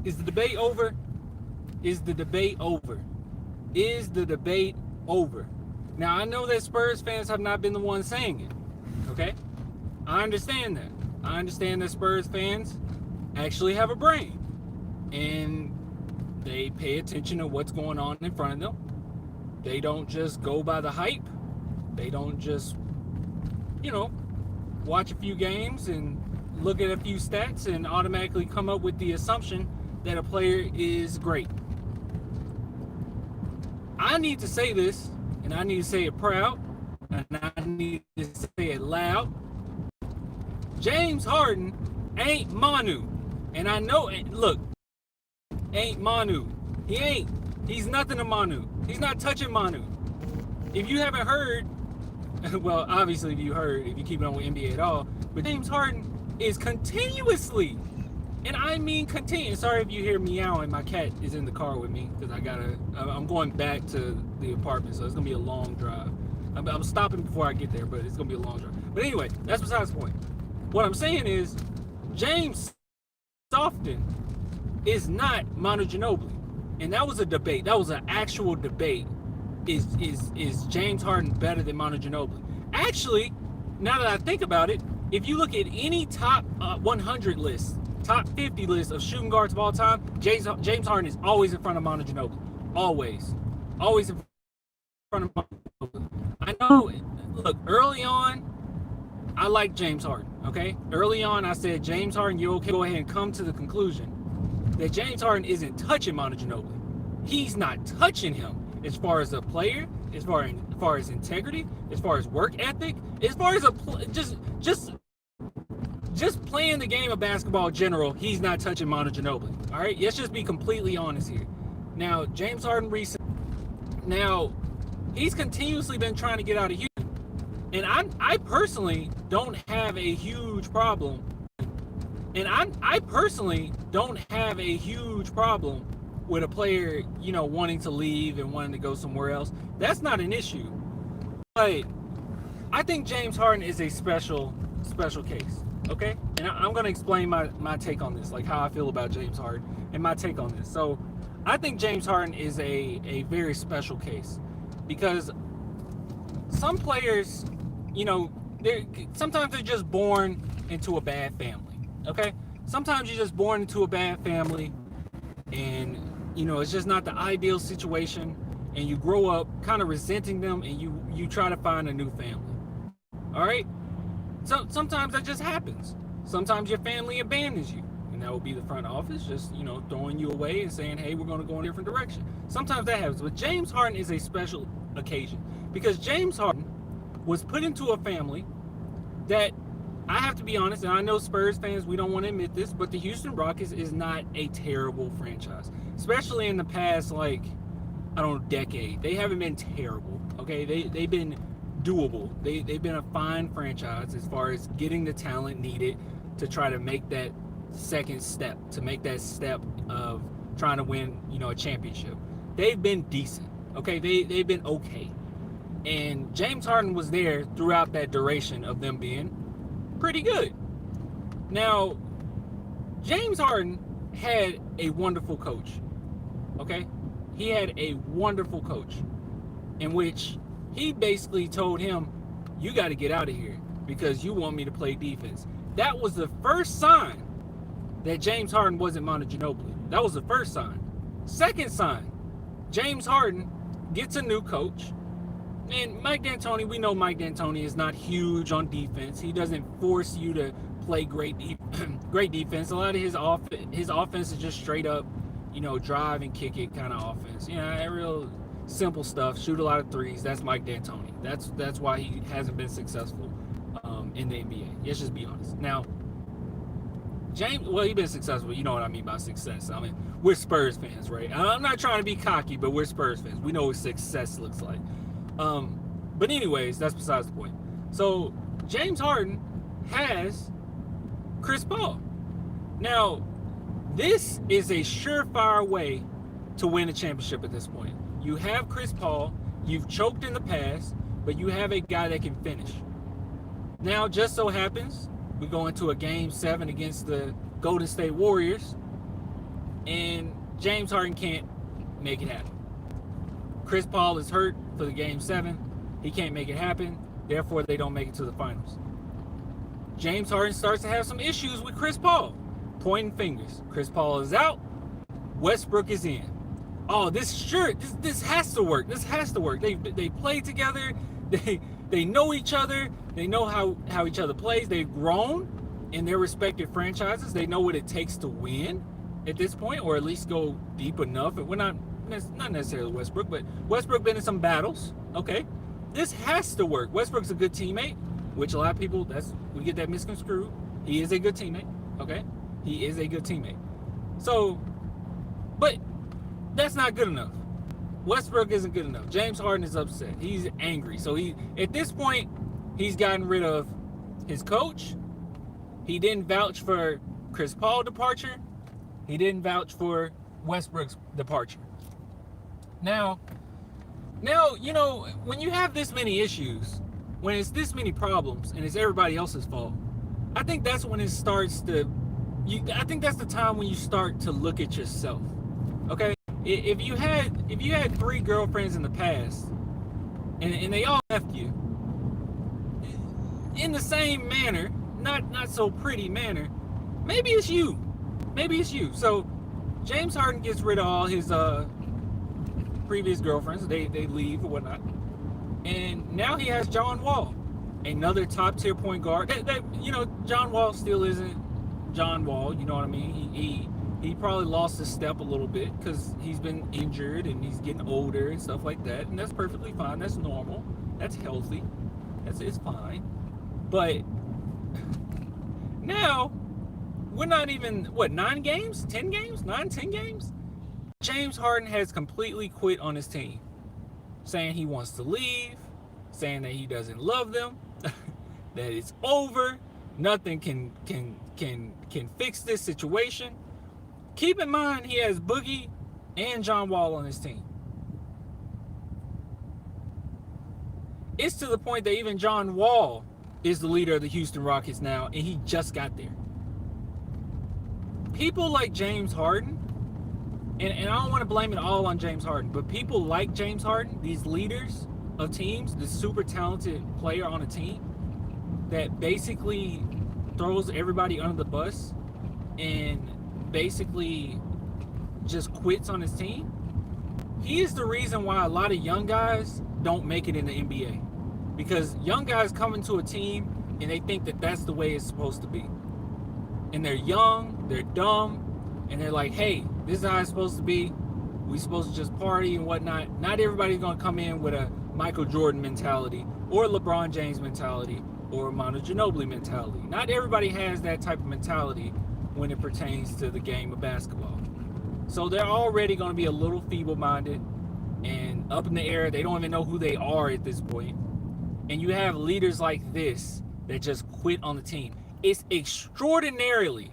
Is the debate over? Is the debate over? Is the debate over? Now, I know that Spurs fans have not been the ones saying it, okay? I understand that. I understand that Spurs fans actually have a brain, and they pay attention to what's going on in front of them. They don't just go by the hype. They don't just, watch a few games and look at a few stats and automatically come up with the assumption that a player is great. I need to say this, and I need to say it proud, and I need to say it loud. James Harden ain't Manu. And I know, look, ain't Manu. He ain't. He's nothing to Manu. He's not touching Manu. If you haven't heard, well, obviously if you heard, if you keep on with NBA at all, but James Harden is continuously, and I mean continuous. Sorry if you hear meowing. My cat is in the car with me because I'm going back to the apartment, so it's gonna be a long drive. I'm stopping before I get there, but it's gonna be a long drive. But anyway, that's besides the point. What I'm saying is, James Softon is not Manu Ginobili, and that was a debate. That was an actual debate. Is James Harden better than Manu Ginobili? Actually, now that I think about it, if you look at any top 100 list, top 50 list of shooting guards of all time, James Harden is always in front of Manu Ginobili. Always in front of Manu Ginobili. I know. Look, early on, I like James Harden. Okay, early on, I said, James Harden, you okay? Go ahead and come to the conclusion that James Harden isn't touching Manu Ginobili. He's not touching him as far as a player, as far as integrity, as far as work ethic, as far as just playing the game of basketball in general. He's not touching Manu Ginobili. All right, let's just be completely honest here. Now, James Harden he's continuously been trying to get out of Houston. And I personally don't have a huge problem. And I personally don't have a huge problem with a player, wanting to leave and wanting to go somewhere else. That's not an issue. But I think James Harden is a special case. Okay? And I'm going to explain my take on this, like how I feel about James Harden and my take on this. So I think James Harden is a very special case because some players, sometimes they're just born into a bad family, okay? Sometimes you're just born into a bad family and, it's just not the ideal situation, and you grow up kind of resenting them, and you try to find a new family, all right? So sometimes that just happens. Sometimes your family abandons you, and that will be the front office just, throwing you away and saying, hey, we're going to go in a different direction. Sometimes that happens, but James Harden is a special occasion because James Harden was put into a family that, I have to be honest, and I know Spurs fans, we don't want to admit this, but the Houston Rockets is not a terrible franchise. Especially in the past, decade. They haven't been terrible, okay? They've been doable. They've been a fine franchise as far as getting the talent needed to try to make that second step, to make that step of trying to win, a championship. They've been decent, okay? They've been okay. And James Harden was there throughout that duration of them being pretty good. Now, James Harden had a wonderful coach, okay? He had a wonderful coach in which he basically told him, you got to get out of here because you want me to play defense. That was the first sign that James Harden wasn't Manu Ginobili. That was the first sign. Second sign, James Harden gets a new coach. And Mike D'Antoni, we know Mike D'Antoni is not huge on defense. He doesn't force you to play great defense. A lot of his offense is just straight up, drive and kick it kind of offense. Real simple stuff. Shoot a lot of threes. That's Mike D'Antoni. That's why he hasn't been successful in the NBA. Let's just be honest. Now, James, well, he's been successful. You know what I mean by success. I mean, we're Spurs fans, right? I'm not trying to be cocky, but we're Spurs fans. We know what success looks like. But anyways, that's besides the point. So James Harden has Chris Paul. Now, this is a surefire way to win a championship at this point. You have Chris Paul, you've choked in the past, but you have a guy that can finish. Now, just so happens, we go into a game 7 against the Golden State Warriors. and James Harden can't make it happen. Chris Paul is hurt for the Game 7. He can't make it happen. Therefore, they don't make it to the finals. James Harden starts to have some issues with Chris Paul. Pointing fingers. Chris Paul is out. Westbrook is in. Oh, this has to work. This has to work. They play together. They know each other. They know how each other plays. They've grown in their respective franchises. They know what it takes to win at this point, or at least go deep enough. And we're not necessarily Westbrook, but Westbrook been in some battles. Okay, this has to work. Westbrook's a good teammate, which a lot of people, we get that misconstrued. He is a good teammate. Okay, he is a good teammate. So, but that's not good enough. Westbrook isn't good enough. James Harden is upset. He's angry. So at this point, he's gotten rid of his coach. He didn't vouch for Chris Paul's departure. He didn't vouch for Westbrook's departure. Now, when you have this many issues, when it's this many problems, and it's everybody else's fault, I think that's when it starts to. I think that's the time when you start to look at yourself. Okay, if you had 3 girlfriends in the past, and they all left you in the same manner, not so pretty manner, maybe it's you. So James Harden gets rid of all his previous girlfriends. They leave or whatnot, and now he has John Wall, another top tier point guard. John Wall still isn't John Wall. You know what I mean? He probably lost his step a little bit because he's been injured and he's getting older and stuff like that, and that's perfectly fine. That's normal. That's healthy. It's fine. But now we're not even 9 games, 10 games, 10 games. James Harden has completely quit on his team, saying he wants to leave, saying that he doesn't love them, that it's over, nothing can fix this situation. Keep in mind, he has Boogie and John Wall on his team. It's to the point that even John Wall is the leader of the Houston Rockets now, and he just got there. People like James Harden, and I don't want to blame it all on James Harden, but people like James Harden, these leaders of teams, this super talented player on a team that basically throws everybody under the bus and basically just quits on his team. He is the reason why a lot of young guys don't make it in the NBA, because young guys come into a team and they think that that's the way it's supposed to be, and they're young, they're dumb, and they're like, hey, this is how it's supposed to be. We supposed to just party and whatnot. Not everybody's gonna come in with a Michael Jordan mentality or a LeBron James mentality or a Manu Ginobili mentality. Not everybody has that type of mentality when it pertains to the game of basketball. So they're already going to be a little feeble-minded and up in the air. They don't even know who they are at this point. And you have leaders like this that just quit on the team. It's extraordinarily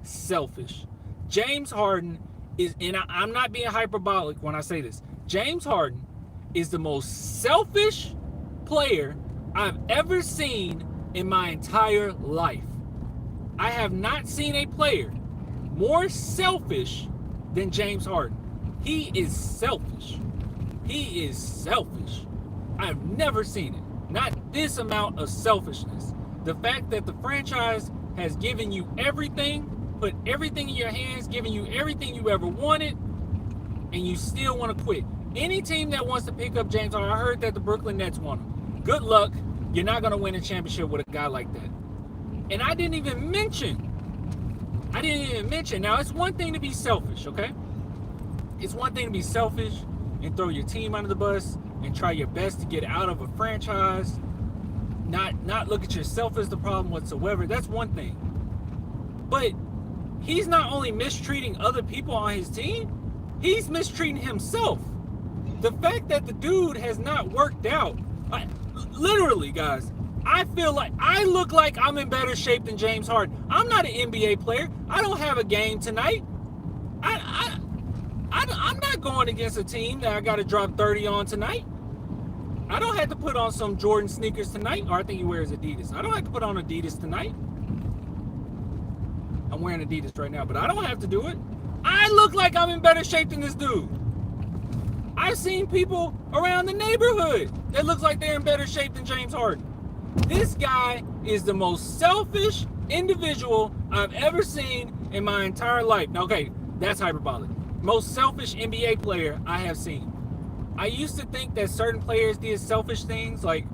selfish. James Harden is, and I'm not being hyperbolic when I say this, James Harden is the most selfish player I've ever seen in my entire life. I have not seen a player more selfish than James Harden. He is selfish. I've never seen it. Not this amount of selfishness. The fact that the franchise has given you everything, put everything in your hands, given you everything you ever wanted, and you still want to quit. Any team that wants to pick up James Harden, I heard that the Brooklyn Nets want him. Good luck. You're not going to win a championship with a guy like that. And I didn't even mention. Now, it's one thing to be selfish, okay? It's one thing to be selfish and throw your team under the bus and try your best to get out of a franchise. Not look at yourself as the problem whatsoever. That's one thing. But he's not only mistreating other people on his team, he's mistreating himself. The fact that the dude has not worked out, literally, guys, I feel like I look like I'm in better shape than James Harden. I'm not an NBA player. I don't have a game tonight. I'm not going against a team that I got to drop 30 on tonight. I don't have to put on some Jordan sneakers tonight, or I think he wears Adidas. I don't have to put on Adidas tonight. I'm wearing Adidas right now, but I don't have to do it. I look like I'm in better shape than this dude. I've seen people around the neighborhood that looks like they're in better shape than James Harden. This guy is the most selfish individual I've ever seen in my entire life. Now, okay, that's hyperbolic. Most selfish NBA player I have seen. I used to think that certain players did selfish things, like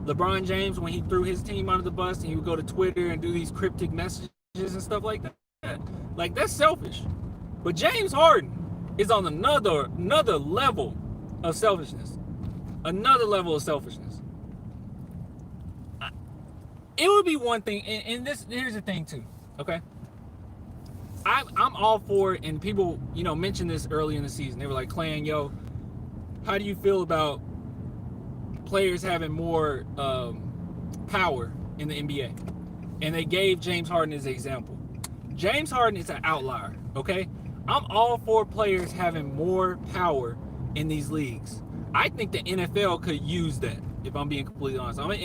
LeBron James when he threw his team under the bus and he would go to Twitter and do these cryptic messages and stuff like that. Like, that's selfish. But James Harden is on another level of selfishness. Another level of selfishness. It would be one thing, and here's the thing too, okay? I'm all for it, and people, mentioned this early in the season. They were like, Clan, yo, how do you feel about players having more power in the NBA? And they gave James Harden as an example. James Harden is an outlier, okay? I'm all for players having more power in these leagues. I think the NFL could use that, if I'm being completely honest. I'm an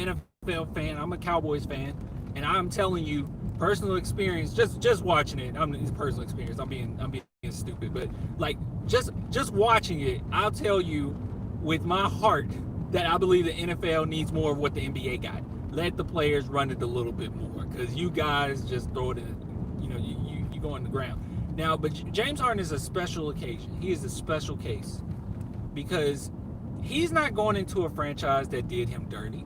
NFL fan, I'm a Cowboys fan, and I'm telling you, personal experience, just watching it, it's personal experience, I'm being stupid, but like just watching it, I'll tell you with my heart that I believe the NFL needs more of what the NBA got. Let the players run it a little bit more, because you guys just throw it in, you go on the ground. Now, but James Harden is a special occasion. He is a special case because he's not going into a franchise that did him dirty.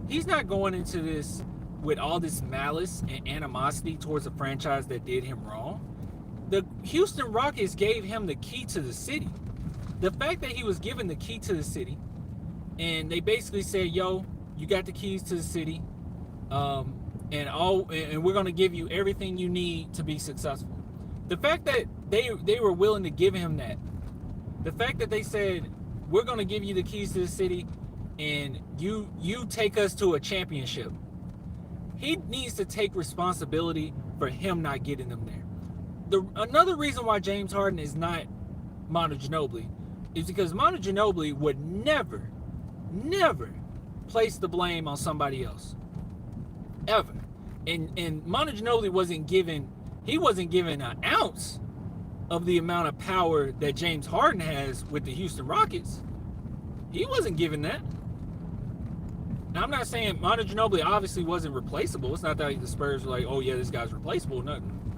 He's not going into this with all this malice and animosity towards a franchise that did him wrong. The Houston Rockets gave him the key to the city. The fact that he was given the key to the city, and they basically said, yo, you got the keys to the city, and we're going to give you everything you need to be successful. The fact that they were willing to give him that, the fact that they said, we're going to give you the keys to the city and you take us to a championship. He needs to take responsibility for him not getting them there. Another reason why James Harden is not Manu Ginobili is because Manu Ginobili would never place the blame on somebody else. Ever. And Manu Ginobili wasn't given an ounce of the amount of power that James Harden has with the Houston Rockets. He wasn't given that. Now, I'm not saying Manu Ginobili obviously wasn't replaceable. It's not that the Spurs were like, oh yeah, this guy's replaceable.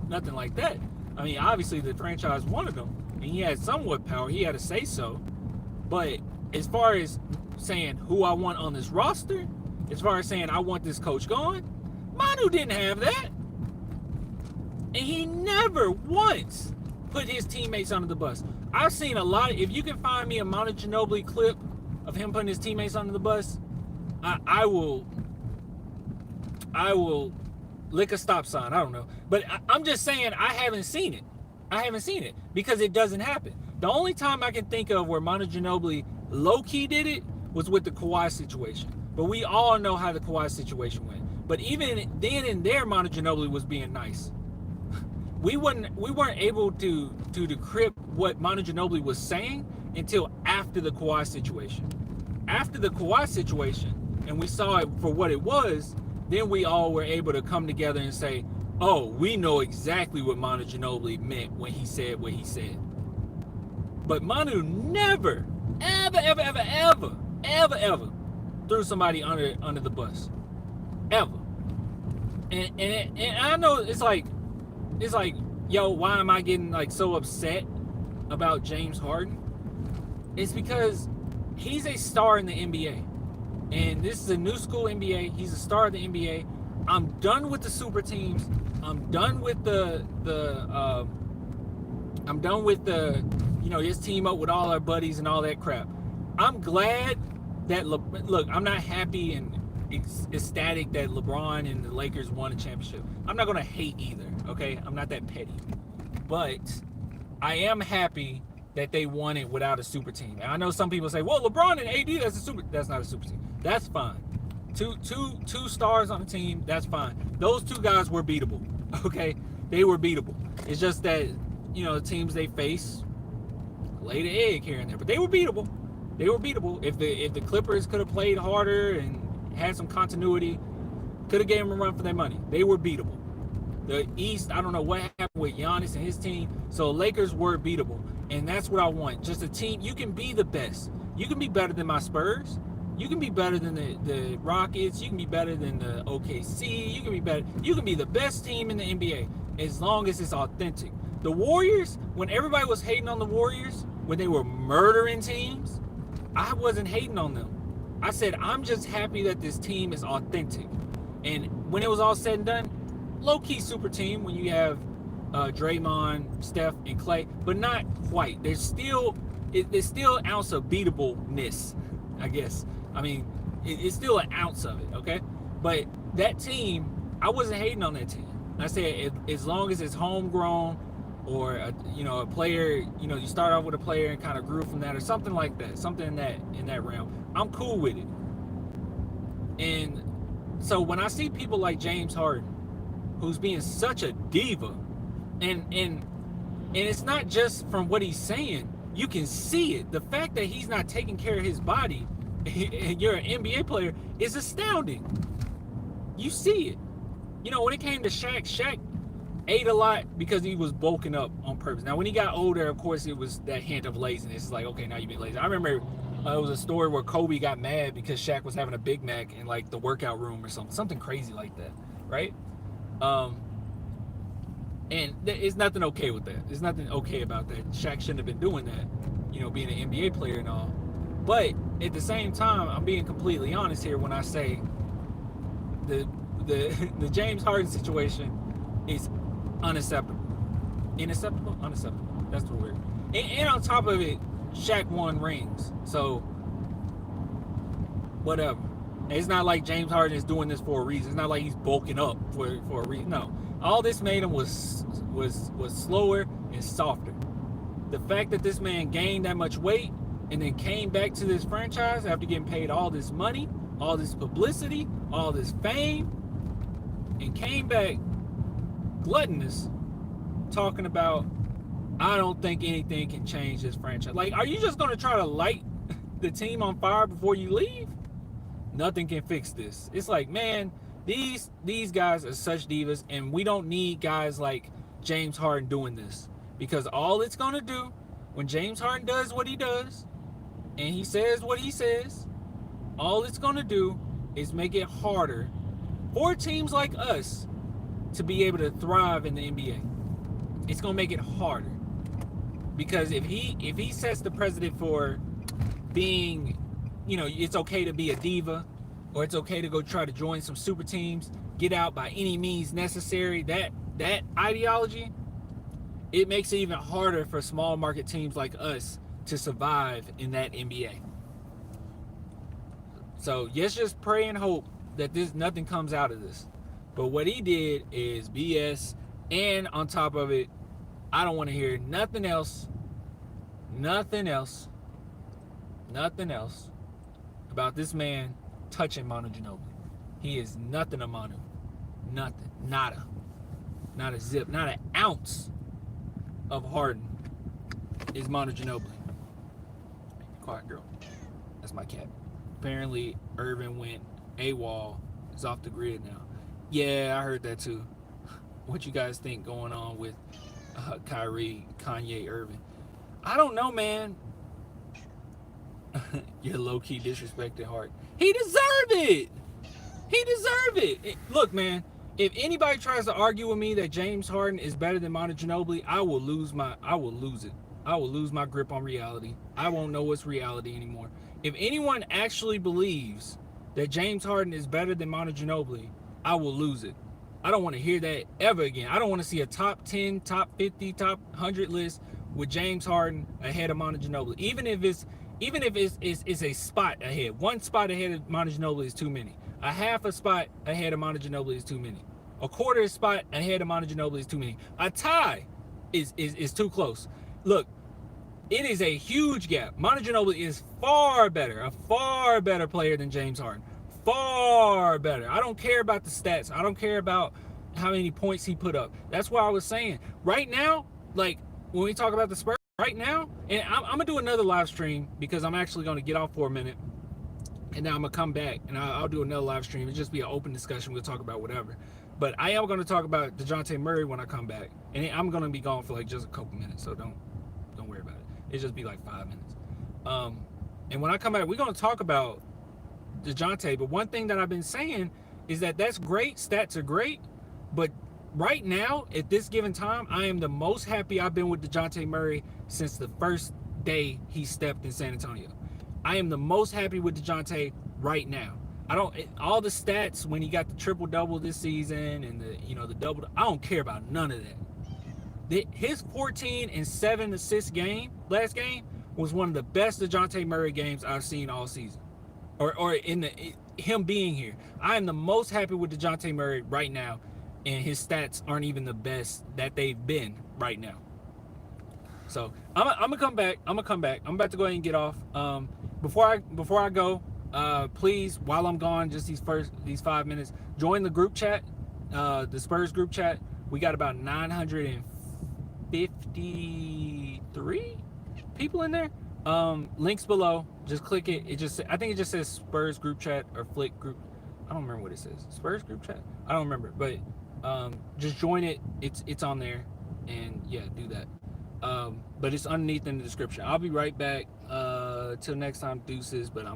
Nothing like that. I mean, obviously the franchise wanted him, and he had somewhat power. He had to say so. But as far as saying who I want on this roster, as far as saying I want this coach gone, Manu didn't have that. And he never once put his teammates under the bus. I've seen a lot. If you can find me a Manu Ginobili clip of him putting his teammates under the bus, I will lick a stop sign. I don't know. But I'm just saying I haven't seen it. I haven't seen it because it doesn't happen. The only time I can think of where Manu Ginobili low-key did it was with the Kawhi situation. But we all know how the Kawhi situation went. But even then and there, Manu Ginobili was being nice. We weren't able to decrypt what Manu Ginobili was saying until after the Kawhi situation. After the Kawhi situation, and we saw it for what it was, then we all were able to come together and say, oh, we know exactly what Manu Ginobili meant when he said what he said. But Manu never, ever threw somebody under the bus. Ever. And I know it's like, yo, why am I getting like so upset about James Harden? It's because he's a star in the NBA. And this is a new school NBA. He's a star of the NBA. I'm done with the super teams. I'm done with just team up with all our buddies and all that crap. I'm glad that look, I'm not happy and ecstatic that LeBron and the Lakers won a championship. I'm not gonna hate either, okay? I'm not that petty. But I am happy that they won it without a super team. And I know some people say, well, LeBron and AD, that's not a super team. That's fine. Two stars on the team, that's fine. Those two guys were beatable, okay? They were beatable. It's just that, the teams they face laid an egg here and there, but they were beatable. They were beatable. If the Clippers could have played harder and had some continuity, could have gave them a run for their money. They were beatable. The East, I don't know what happened with Giannis and his team. So Lakers were beatable. And that's what I want. Just a team. You can be the best. You can be better than my Spurs. You can be better than the Rockets. You can be better than the OKC. You can be better. You can be the best team in the NBA as long as it's authentic. The Warriors, when everybody was hating on the Warriors, when they were murdering teams, I wasn't hating on them. I said, I'm just happy that this team is authentic. And when it was all said and done, low-key super team when you have Draymond, Steph, and Clay, but not quite. There's still an ounce of beatableness, I guess. I mean, it's still an ounce of it, okay? But that team, I wasn't hating on that team. I said, as long as it's homegrown, or a player, you start off with a player and kind of grew from that, or something like that, something in that realm, I'm cool with it. And so when I see people like James Harden, who's being such a diva, and it's not just from what he's saying, you can see it. The fact that he's not taking care of his body, and you're an NBA player, is astounding. You see it. When it came to Shaq ate a lot because he was bulking up on purpose. Now, when he got older, of course, it was that hint of laziness. It's like, okay, now you've been lazy. I remember it was a story where Kobe got mad because Shaq was having a Big Mac in like the workout room or something crazy like that, right? And it's nothing okay with that. There's nothing okay about that. Shaq shouldn't have been doing that, being an NBA player and all. But at the same time, I'm being completely honest here when I say the James Harden situation is unacceptable. Unacceptable. That's the word. And on top of it, Shaq won rings. So whatever. It's not like James Harden is doing this for a reason. It's not like he's bulking up for a reason. No. All this made him was slower and softer. The fact that this man gained that much weight and then came back to this franchise after getting paid all this money, all this publicity, all this fame, and came back gluttonous, talking about, I don't think anything can change this franchise. Like, are you just going to try to light the team on fire before you leave? Nothing can fix this. It's like, man, these guys are such divas, and we don't need guys like James Harden doing this, because all it's going to do when James Harden does what he does and he says what he says, all it's going to do is make it harder for teams like us to be able to thrive in the NBA. It's going to make it harder, because if he sets the precedent for being, it's okay to be a diva, or it's okay to go try to join some super teams, get out by any means necessary, that ideology, it makes it even harder for small market teams like us to survive in that NBA. So let's just pray and hope that nothing comes out of this. But what he did is BS, and on top of it, I don't want to hear nothing else about this man touching Manu Ginobili. He is nothing a Manu. Nothing. Nada. Not a zip. Not an ounce of Harden is Manu Ginobili. Quiet, girl. That's my cat. Apparently, Irvin went AWOL. Is off the grid now. Yeah, I heard that too. What you guys think going on with Kyrie, Kanye, Irvin? I don't know, man. You're low-key disrespected Hart. He deserved it. He deserved it. Look, man, if anybody tries to argue with me that James Harden is better than Manu Ginobili, I will lose it. I will lose my grip on reality. I won't know what's reality anymore. If anyone actually believes that James Harden is better than Manu Ginobili, I will lose it. I don't want to hear that ever again. I don't want to see a top 10, top 50, top 100 list with James Harden ahead of Manu Ginobili. Even if it's a spot ahead. One spot ahead of Manu Ginobili is too many. A half a spot ahead of Manu Ginobili is too many. A quarter spot ahead of Manu Ginobili is too many. A tie is too close. Look, it is a huge gap. Manu Ginobili is a far better player than James Harden. Far better. I don't care about the stats. I don't care about how many points he put up. That's why I was saying, right now, like when we talk about the Spurs, right now, and I'm going to do another live stream because I'm actually going to get off for a minute. And now I'm going to come back and I'll do another live stream. It'll just be an open discussion. We'll talk about whatever. But I am going to talk about DeJounte Murray when I come back, and I'm going to be gone for like just a couple minutes, so don't worry about it. It just be like 5 minutes. And when I come back, we're going to talk about DeJounte. But one thing that I've been saying is that that's great. Stats are great, but right now at this given time, I am the most happy I've been with DeJounte Murray since the first day he stepped in San Antonio. I am the most happy with DeJounte right now. All the stats when he got the triple double this season and the double. I don't care about none of that. His 14 and 7 assist game last game was one of the best DeJounte Murray games I've seen all season, or in him being here. I am the most happy with DeJounte Murray right now, and his stats aren't even the best that they've been right now. So I'm gonna come back. I'm about to go ahead and get off. Before I go. Please, while I'm gone, just these 5 minutes, join the group chat, the Spurs group chat. We got about 953 people in there. Links below. Just click it. I think it just says Spurs group chat or Flick group. I don't remember what it says. Spurs group chat. I don't remember, but just join it. It's on there, and yeah, do that. But it's underneath in the description. I'll be right back. Till next time, deuces. But I'm